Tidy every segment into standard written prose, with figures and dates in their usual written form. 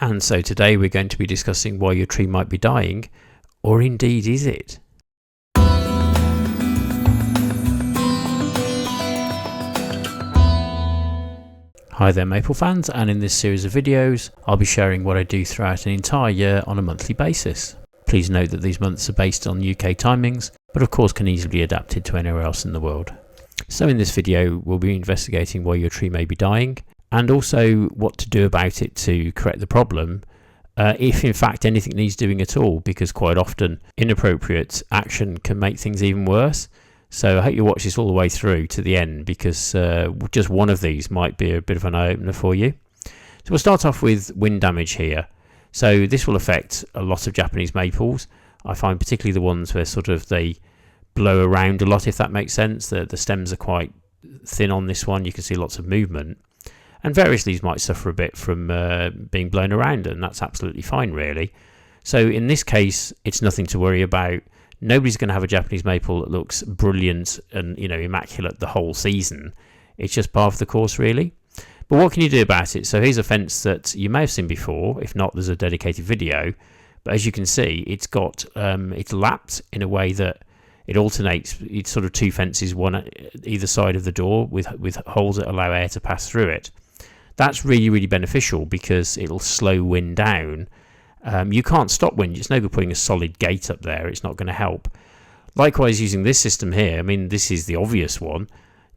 And so today we're going to be discussing why your tree might be dying, or indeed is it? Hi there maple fans, and in this series of videos I'll be sharing what I do throughout an entire year on a monthly basis. Please note that these months are based on UK timings, but of course can easily be adapted to anywhere else in the world. So in this video we'll be investigating why your tree may be dying, and also what to do about it to correct the problem, if in fact anything needs doing at all, because quite often inappropriate action can make things even worse. So I hope you watch this all the way through to the end, because just one of these might be a bit of an eye-opener for you. So we'll start off with wind damage here. So this will affect a lot of Japanese maples. I find particularly the ones where they blow around a lot, if that makes sense. The stems are quite thin on this one. You can see lots of movement. And various leaves might suffer a bit from being blown around, and that's absolutely fine really. So in this case, it's nothing to worry about. Nobody's going to have a Japanese maple that looks brilliant and immaculate the whole season. It's just part of the course really. But what can you do about it? So here's a fence that you may have seen before. If not, there's a dedicated video. But as you can see, it's got it's lapped in a way that it alternates. It's sort of two fences, one at either side of the door with holes that allow air to pass through it. That's really, really beneficial because it'll slow wind down. You can't stop wind. It's no good putting a solid gate up there. It's not going to help. Likewise, using this system here, I mean, this is the obvious one.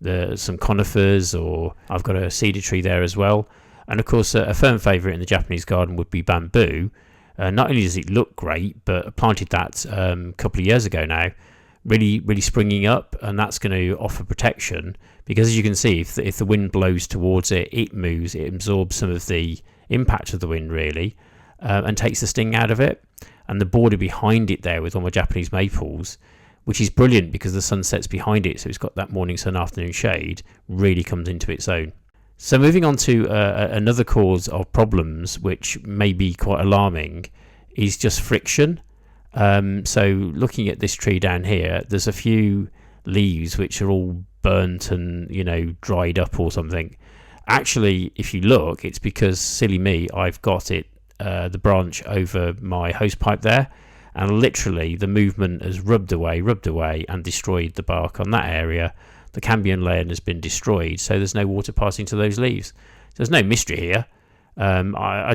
There's some conifers, or I've got a cedar tree there as well. And of course, a firm favourite in the Japanese garden would be bamboo. Not only does it look great, but I planted that a couple of years ago now, really, really springing up, and that's going to offer protection. Because as you can see, if the wind blows towards it, it moves, it absorbs some of the impact of the wind really. And takes the sting out of it. And the border behind it there with all my Japanese maples, which is brilliant because the sun sets behind it, so it's got that morning sun afternoon shade, really comes into its own. So moving on to another cause of problems which may be quite alarming is just friction. So looking at this tree down here, there's a few leaves which are all burnt and dried up or something. Actually, if you look, it's because, silly me, I've got it the branch over my hose pipe there, and literally the movement has rubbed away and destroyed the bark on that area. The cambium layer has been destroyed, so there's no water passing to those leaves. There's no mystery here. I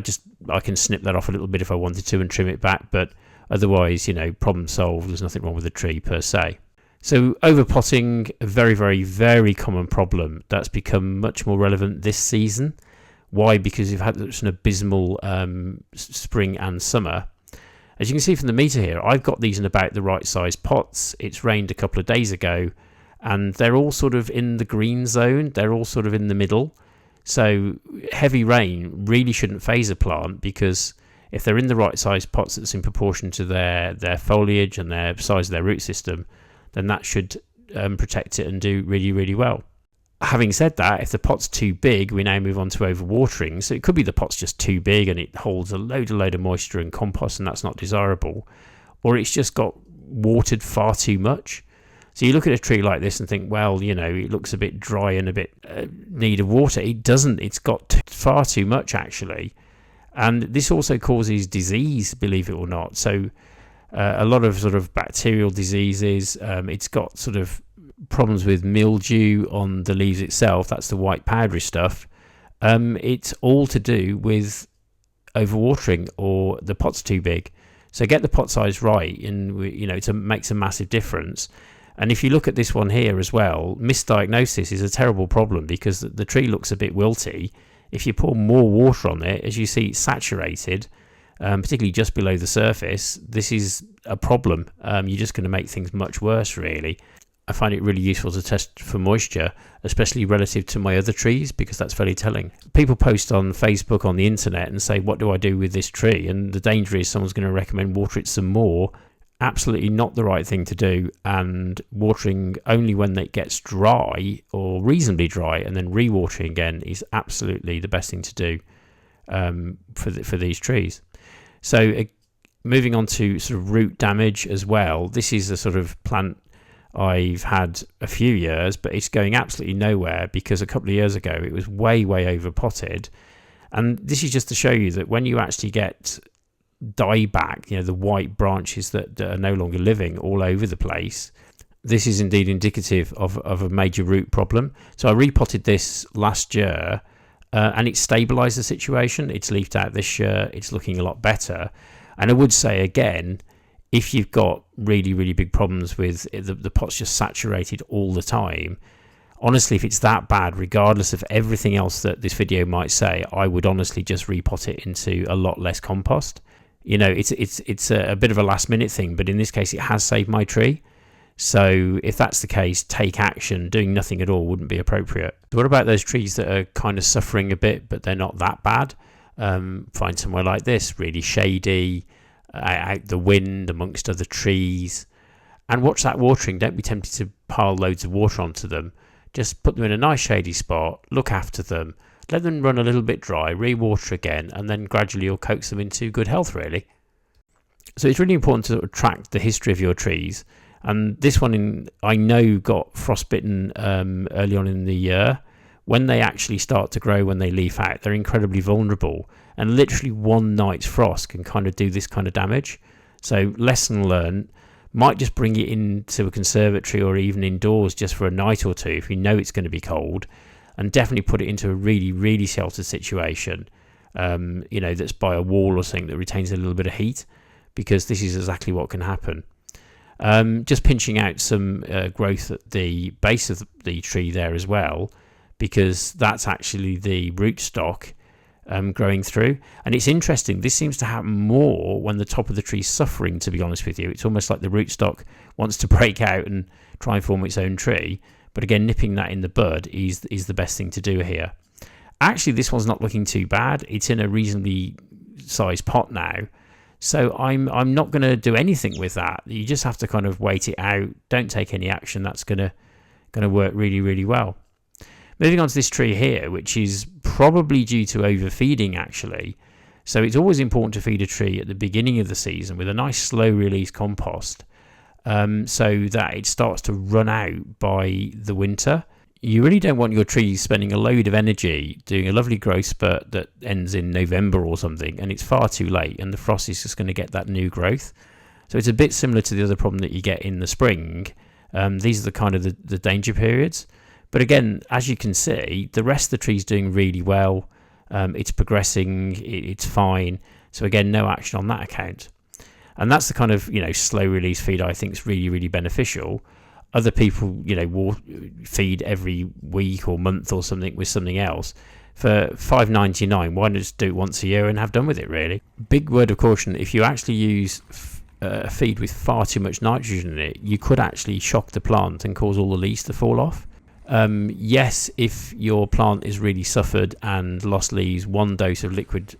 can snip that off a little bit if I wanted to and trim it back, but otherwise, problem solved. There's nothing wrong with the tree per se. So overpotting, a very, very, very common problem that's become much more relevant this season. Why? Because you've had such an abysmal spring and summer. As you can see from the meter here, I've got these in about the right size pots. It's rained a couple of days ago, and they're all sort of in the green zone. They're all sort of in the middle. So heavy rain really shouldn't phase a plant, because if they're in the right size pots that's in proportion to their foliage and their size of their root system, then that should protect it and do really, really well. Having said that, if the pot's too big, we now move on to overwatering. So it could be the pot's just too big and it holds a load of moisture and compost, and that's not desirable. Or it's just got watered far too much. So you look at a tree like this and think, well, it looks a bit dry and a bit need of water. It doesn't. It's got far too much actually. And this also causes disease, believe it or not. So a lot of sort of bacterial diseases. It's got sort of problems with mildew on the leaves itself. That's the white powdery stuff. It's all to do with overwatering, or the pot's too big. So get the pot size right, and it makes a massive difference. And if you look at this one here as well, misdiagnosis is a terrible problem because the tree looks a bit wilty. If you pour more water on it, as you see, it's saturated, particularly just below the surface. This is a problem. You're just going to make things much worse really. I find it really useful to test for moisture, especially relative to my other trees, because that's very telling. People post on Facebook, on the internet, and say, what do I do with this tree? And the danger is someone's going to recommend water it some more. Absolutely not the right thing to do, and watering only when it gets dry or reasonably dry, and then re-watering again is absolutely the best thing to do for these trees. So moving on to sort of root damage as well. This is a sort of plant I've had a few years, but it's going absolutely nowhere because a couple of years ago it was way over potted, And this is just to show you that when you actually get dieback, the white branches that are no longer living all over the place, this is indeed indicative of a major root problem. So I repotted this last year and it stabilized the situation. It's leafed out this year. It's looking a lot better. And I would say again, if you've got really, really big problems with the pot's just saturated all the time, honestly, if it's that bad, regardless of everything else that this video might say, I would honestly just repot it into a lot less compost. It's a bit of a last minute thing, but in this case, it has saved my tree. So if that's the case, take action. Doing nothing at all wouldn't be appropriate. So what about those trees that are kind of suffering a bit, but they're not that bad? Find somewhere like this, really shady, out the wind amongst other trees, and watch that watering. Don't be tempted to pile loads of water onto them. Just put them in a nice shady spot, look after them, let them run a little bit dry, re-water again, and then gradually you'll coax them into good health, really. So it's really important to track the history of your trees. And this one, I know, got frostbitten early on in the year. When they actually start to grow, when they leaf out, they're incredibly vulnerable. And literally one night's frost can kind of do this kind of damage. So lesson learned, might just bring it into a conservatory or even indoors just for a night or two if you know it's going to be cold. And definitely put it into a really, really sheltered situation, that's by a wall or something that retains a little bit of heat, because this is exactly what can happen. Just pinching out some growth at the base of the tree there as well, because that's actually the rootstock growing through. And it's interesting, this seems to happen more when the top of the tree is suffering, to be honest with you. It's almost like the rootstock wants to break out and try and form its own tree. But again, nipping that in the bud is the best thing to do here. Actually, this one's not looking too bad. It's in a reasonably sized pot now. So I'm not going to do anything with that. You just have to kind of wait it out. Don't take any action. That's going to work really, really well. Moving on to this tree here, which is probably due to overfeeding, actually. So it's always important to feed a tree at the beginning of the season with a nice slow release compost, so that it starts to run out by the winter. You really don't want your trees spending a load of energy doing a lovely growth spurt that ends in November or something, and it's far too late, and the frost is just going to get that new growth. So it's a bit similar to the other problem that you get in the spring. These are the kind of the danger periods. But again, as you can see, the rest of the tree's doing really well. It's progressing, it's fine. So again, no action on that account. And that's the kind of, slow release feed I think is really, really beneficial. Other people, will feed every week or month or something with something else. For $5.99, why not just do it once a year and have done with it, really? Big word of caution, if you actually use a feed with far too much nitrogen in it, you could actually shock the plant and cause all the leaves to fall off. Yes, if your plant is really suffered and lost leaves, one dose of liquid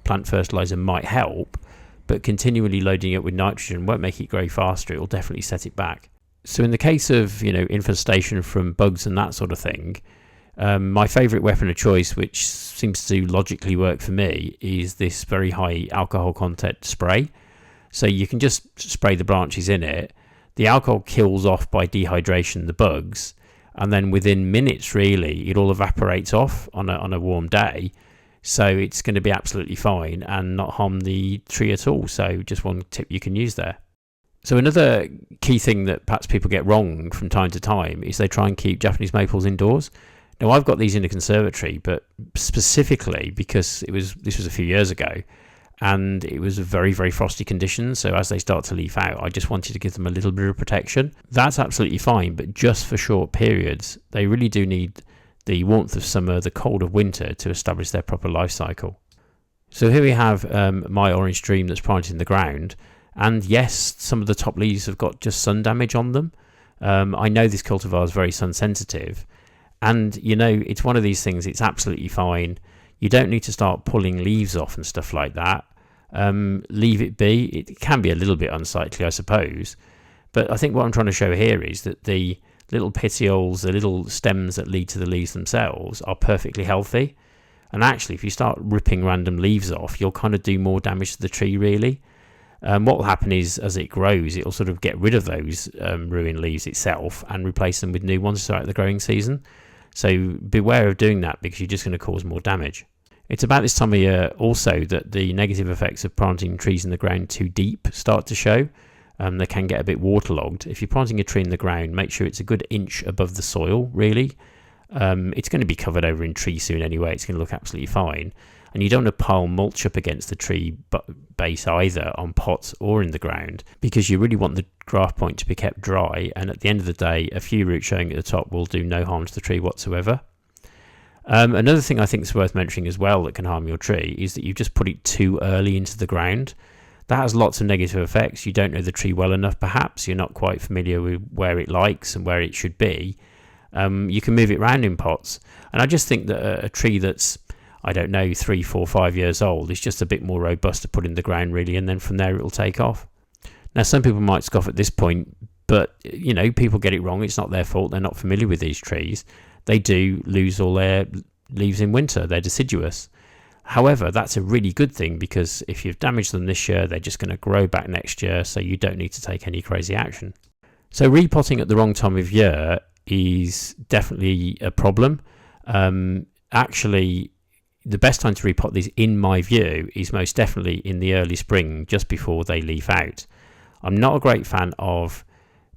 plant fertilizer might help, but continually loading it with nitrogen won't make it grow faster. It will definitely set it back. So in the case of, infestation from bugs and that sort of thing, my favourite weapon of choice, which seems to logically work for me, is this very high alcohol content spray. So you can just spray the branches in it. The alcohol kills off by dehydration the bugs, and then within minutes, really, it all evaporates off on a warm day. So it's going to be absolutely fine and not harm the tree at all. So just one tip you can use there. So another key thing that perhaps people get wrong from time to time is they try and keep Japanese maples indoors. Now, I've got these in a conservatory, but specifically because this was a few years ago, and it was a very, very frosty conditions. So as they start to leaf out, I just wanted to give them a little bit of protection. That's absolutely fine, but just for short periods. They really do need the warmth of summer, the cold of winter to establish their proper life cycle. So here we have my orange dream that's planted in the ground. And yes, some of the top leaves have got just sun damage on them. I know this cultivar is very sun sensitive, and it's one of these things. It's absolutely fine. You don't need to start pulling leaves off and stuff like that. Leave it be. It can be a little bit unsightly, I suppose, but I think what I'm trying to show here is that the little petioles, the little stems that lead to the leaves themselves, are perfectly healthy. And actually, if you start ripping random leaves off, you'll kind of do more damage to the tree, really. What will happen is, as it grows, it'll sort of get rid of those ruined leaves itself and replace them with new ones throughout the growing season. So beware of doing that, because you're just going to cause more damage. It's about this time of year also that the negative effects of planting trees in the ground too deep start to show. They can get a bit waterlogged. If you're planting a tree in the ground, make sure it's a good inch above the soil, really. It's going to be covered over in tree soon anyway. It's going to look absolutely fine. And you don't want to pile mulch up against the tree base either on pots or in the ground, because you really want the graft point to be kept dry, and at the end of the day a few roots showing at the top will do no harm to the tree whatsoever. Another thing I think is worth mentioning as well that can harm your tree is that you just put it too early into the ground. That has lots of negative effects. You don't know the tree well enough, perhaps you're not quite familiar with where it likes and where it should be. You can move it around in pots, and I just think that a tree that's, I don't know, 3, 4, 5 years old is just a bit more robust to put in the ground, really, and then from there it'll take off. Now, some people might scoff at this point, but people get it wrong. It's not their fault. They're not familiar with these trees. They do lose all their leaves in winter. They're deciduous. However, that's a really good thing, because if you've damaged them this year, they're just going to grow back next year, so you don't need to take any crazy action. So repotting at the wrong time of year is definitely a problem. Actually, the best time to repot these, in my view, is most definitely in the early spring, just before they leaf out. I'm not a great fan of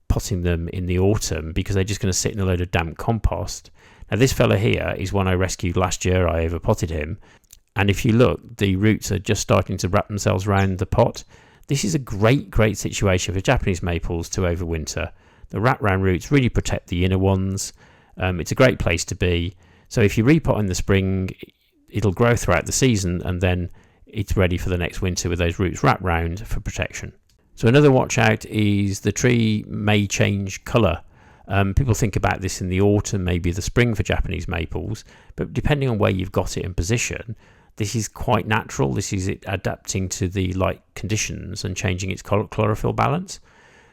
potting them in the autumn, because they're just going to sit in a load of damp compost. Now, this fella here is one I rescued last year. I overpotted him, and if you look, the roots are just starting to wrap themselves around the pot. This is a great situation for Japanese maples to overwinter. The wrap round roots really protect the inner ones. It's a great place to be. So if you repot in the spring, it'll grow throughout the season, and then it's ready for the next winter with those roots wrapped round for protection. So another watch out is the tree may change colour. People think about this in the autumn, maybe the spring for Japanese maples, but depending on where you've got it in position, this is quite natural. This is it adapting to the light conditions and changing its chlorophyll balance.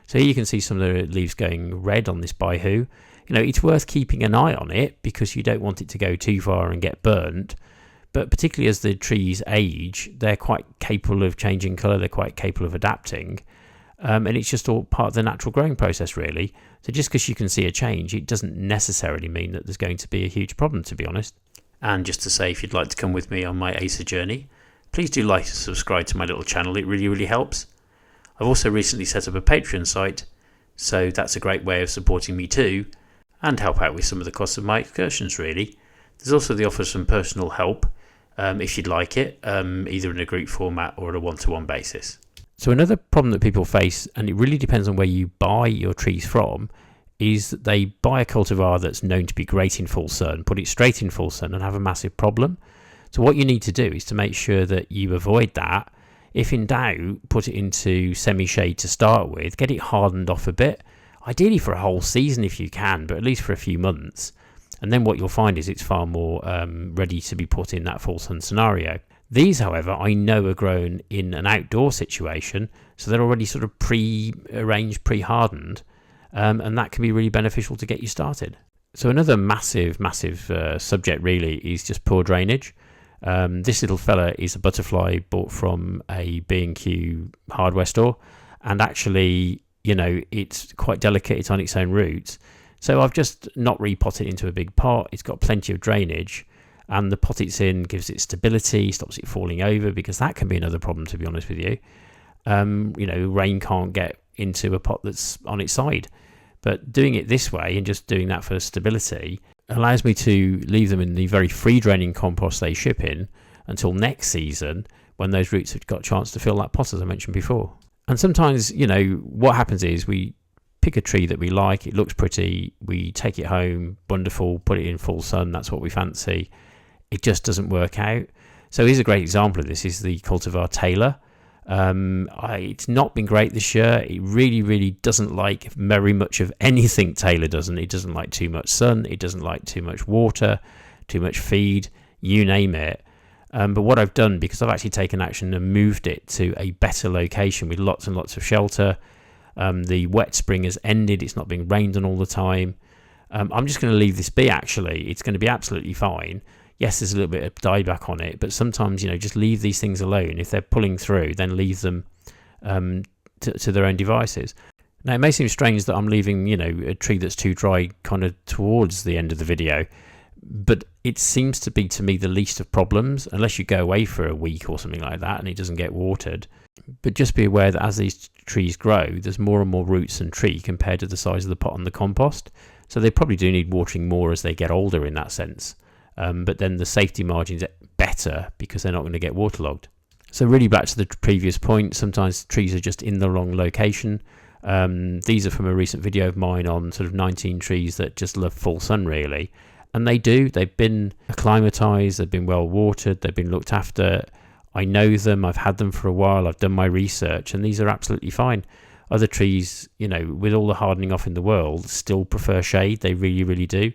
So here you can see some of the leaves going red on this baihu. It's worth keeping an eye on it, because you don't want it to go too far and get burnt. But particularly as the trees age, they're quite capable of changing colour, they're quite capable of adapting. And it's just all part of the natural growing process, really. So just because you can see a change, it doesn't necessarily mean that there's going to be a huge problem, to be honest. And just to say, if you'd like to come with me on my Acer journey, please do like and subscribe to my little channel. It really helps. I've also recently set up a Patreon site, so that's a great way of supporting me too, and help out with some of the costs of my excursions, really. There's also the offer of some personal help, if you'd like it, either in a group format or at a one-to-one basis. So another problem that people face, and it really depends on where you buy your trees from, is that they buy a cultivar that's known to be great in full sun, put it straight in full sun, and have a massive problem. So what you need to do is to make sure that you avoid that. If in doubt, put it into semi-shade to start with, get it hardened off a bit, ideally for a whole season if you can, but at least for a few months. And then what you'll find is it's far more ready to be put in that full sun scenario. These, however, I know are grown in an outdoor situation, so they're already sort of pre-arranged, pre-hardened, and that can be really beneficial to get you started. So another massive subject really is just poor drainage. This little fella is a butterfly bought from a B&Q hardware store, and actually, it's quite delicate. It's on its own roots. So I've just not repotted it into a big pot. It's got plenty of drainage, and the pot it's in gives it stability, stops it falling over, because that can be another problem, to be honest with you. Rain can't get into a pot that's on its side. But doing it this way and just doing that for stability allows me to leave them in the very free draining compost they ship in until next season, when those roots have got a chance to fill that pot, as I mentioned before. And sometimes, what happens is we pick a tree that we like, it looks pretty, we take it home, wonderful, put it in full sun, that's what we fancy. It just doesn't work out. So here's a great example of this, is the cultivar Taylor. It's not been great this year. It really doesn't like very much of anything Taylor doesn't. It doesn't like too much sun, it doesn't like too much water, too much feed, you name it. But what I've done, because I've actually taken action and moved it to a better location with lots and lots of shelter, the wet spring has ended, it's not being rained on all the time. I'm just going to leave this be, actually. It's going to be absolutely fine. Yes, there's a little bit of dieback on it, but sometimes, just leave these things alone. If they're pulling through, then leave them to their own devices. Now, it may seem strange that I'm leaving, a tree that's too dry kind of towards the end of the video, But it seems to be, to me, the least of problems, unless you go away for a week or something like that and it doesn't get watered. But just be aware that as these trees grow, there's more and more roots and tree compared to the size of the pot on the compost. So they probably do need watering more as they get older in that sense. But then the safety margins are better because they're not going to get waterlogged. So really back to the previous point, sometimes trees are just in the wrong location. These are from a recent video of mine on sort of 19 trees that just love full sun really. And they do. They've been acclimatized, they've been well watered, they've been looked after. I know them, I've had them for a while, I've done my research, and these are absolutely fine. Other trees, you know, with all the hardening off in the world, still prefer shade. They really, really do.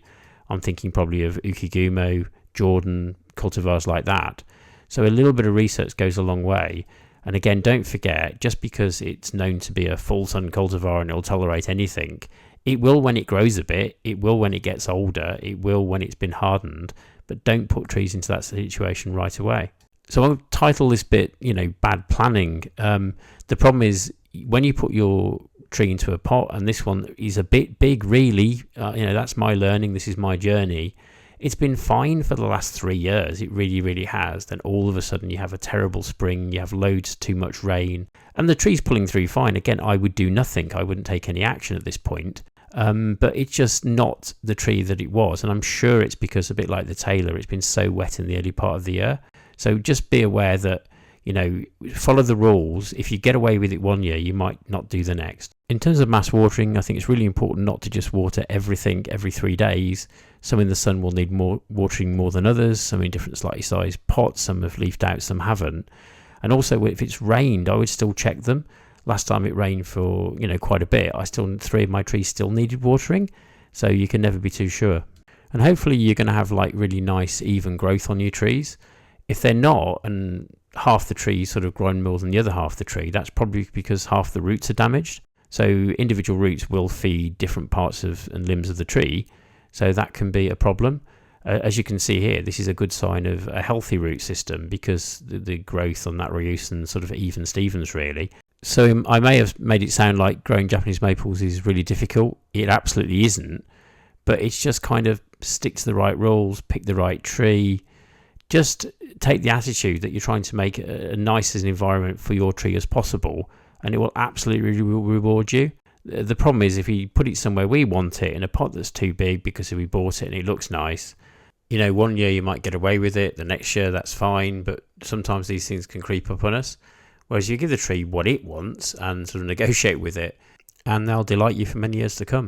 I'm thinking probably of Ukigumo, Jordan, cultivars like that. So a little bit of research goes a long way. And again, don't forget, just because it's known to be a full sun cultivar and it'll tolerate anything, it will when it grows a bit, it will when it gets older, it will when it's been hardened, but don't put trees into that situation right away. So I'll title this bit, you know, bad planning. The problem is when you put your tree into a pot, and this one is a bit big really, you know, that's my learning, this is my journey. It's been fine for the last 3 years, it really, really has. Then all of a sudden you have a terrible spring, you have loads too much rain, and the tree's pulling through fine. Again, I would do nothing, I wouldn't take any action at this point. But it's just not the tree that it was, and I'm sure it's because, a bit like the Taylor, it's been so wet in the early part of the year. So just be aware that, you know, follow the rules. If you get away with it one year, you might not do the next. In terms of mass watering, I think it's really important not to just water everything every 3 days. Some in the sun will need more watering more than others, some in different slightly sized pots, some have leafed out, some haven't. And also if it's rained, I would still check them. Last time it rained for, you know, quite a bit, 3 of my trees still needed watering, so you can never be too sure. And hopefully you're going to have like really nice even growth on your trees. If they're not, and half the tree sort of grown more than the other half of the tree, that's probably because half the roots are damaged. So individual roots will feed different parts of and limbs of the tree, so that can be a problem. As you can see here, this is a good sign of a healthy root system because the growth on that Ryusen sort of even Stevens really. So I may have made it sound like growing Japanese maples is really difficult. It absolutely isn't, but it's just kind of stick to the right rules, pick the right tree, just take the attitude that you're trying to make a nice as an environment for your tree as possible, and it will absolutely reward you. The problem is if we put it somewhere we want it, in a pot that's too big because we bought it and it looks nice, you know, one year you might get away with it, the next year that's fine, but sometimes these things can creep up on us. Whereas you give the tree what it wants and sort of negotiate with it, and they'll delight you for many years to come.